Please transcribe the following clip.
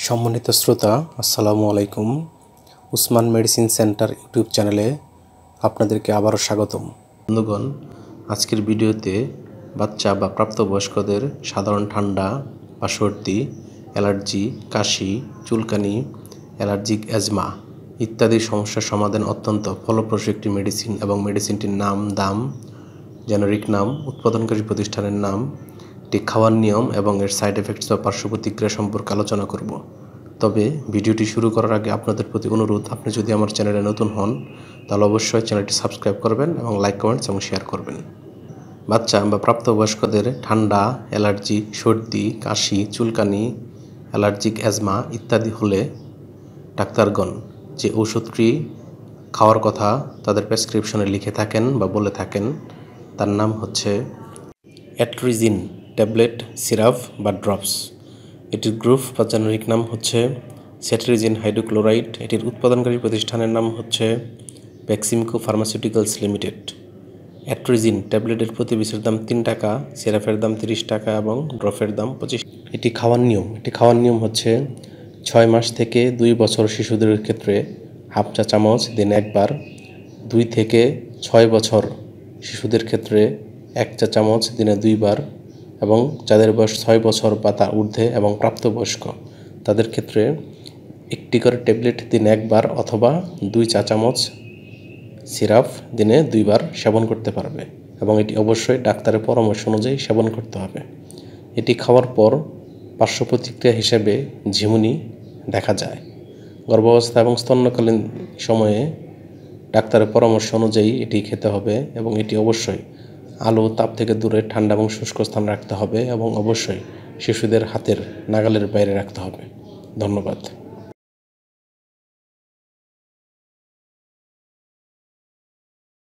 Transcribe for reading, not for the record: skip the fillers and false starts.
সম্মানিত শ্রোতা, আসসালামু আলাইকুম। উসমান মেডিসিন সেন্টার ইউটিউব চ্যানেলে আপনাদেরকে আবারও স্বাগতম। বন্ধুগণ, আজকের ভিডিওতে বাচ্চা বা প্রাপ্তবয়স্কদের সাধারণ ঠান্ডা বা সর্দি, অ্যালার্জি, কাশি, চুলকানি, অ্যালার্জিক অ্যাজমা ইত্যাদি সমস্যার সমাধান অত্যন্ত ফলপ্রসূ একটি মেডিসিন এবং মেডিসিনটির নাম, দাম, জেনারিক নাম, উৎপাদনকারী প্রতিষ্ঠানের নাম, এটি খাওয়ার নিয়ম এবং এর সাইড এফেক্টস বা পার্শ্ব প্রতিক্রিয়া সম্পর্কে আলোচনা করব। তবে ভিডিওটি শুরু করার আগে আপনাদের প্রতি অনুরোধ, আপনি যদি আমার চ্যানেলে নতুন হন তাহলে অবশ্যই চ্যানেলটি সাবস্ক্রাইব করবেন এবং লাইক, কমেন্টস এবং শেয়ার করবেন। বাচ্চা বা প্রাপ্তবয়স্কদের ঠান্ডা, অ্যালার্জি, সর্দি, কাশি, চুলকানি, অ্যালার্জিক অ্যাজমা ইত্যাদি হলে ডাক্তারগণ যে ওষুধটি খাওয়ার কথা তাদের প্রেসক্রিপশনে লিখে থাকেন বা বলে থাকেন তার নাম হচ্ছে অ্যাট্রিজিন ট্যাবলেট, সিরাপ বা ড্রপস। এটির গ্রুপ বা জেনারিক নাম হচ্ছে সেট্রিজিন হাইড্রোক্লোরাইড। এটির উৎপাদনকারী প্রতিষ্ঠানের নাম হচ্ছে বেক্সিমকো ফার্মাসিউটিক্যালস লিমিটেড। অ্যাট্রিজিন ট্যাবলেটের প্রতি পিসের দাম 3 টাকা, সিরাপের দাম 30 টাকা এবং ড্রপের দাম 25। এটি খাওয়ার নিয়ম হচ্ছে 6 মাস থেকে 2 বছর শিশুদের ক্ষেত্রে হাফ চা চামচ দিনে একবার, 2 থেকে 6 বছর শিশুদের ক্ষেত্রে 1 চা চামচ দিনে 2 বার এবং যাদের বয়স 6 বছর বা তা ঊর্ধ্বে এবং প্রাপ্তবয়স্ক তাদের ক্ষেত্রে 1টি করে ট্যাবলেট দিনে 1 বার অথবা 2 চা চামচ সিরাপ দিনে 2 বার সেবন করতে পারবে এবং এটি অবশ্যই ডাক্তারের পরামর্শ অনুযায়ী সেবন করতে হবে। এটি খাওয়ার পর পার্শ্ব প্রতিক্রিয়া হিসেবে ঝিমুনি দেখা যায়। গর্ভাবস্থা এবং স্তন্যকালীন সময়ে ডাক্তারের পরামর্শ অনুযায়ী এটি খেতে হবে এবং এটি অবশ্যই আলো তাপ থেকে দূরে ঠান্ডা এবং শুষ্ক স্থান রাখতে হবে এবং অবশ্যই শিশুদের হাতের নাগালের বাইরে রাখতে হবে। ধন্যবাদ।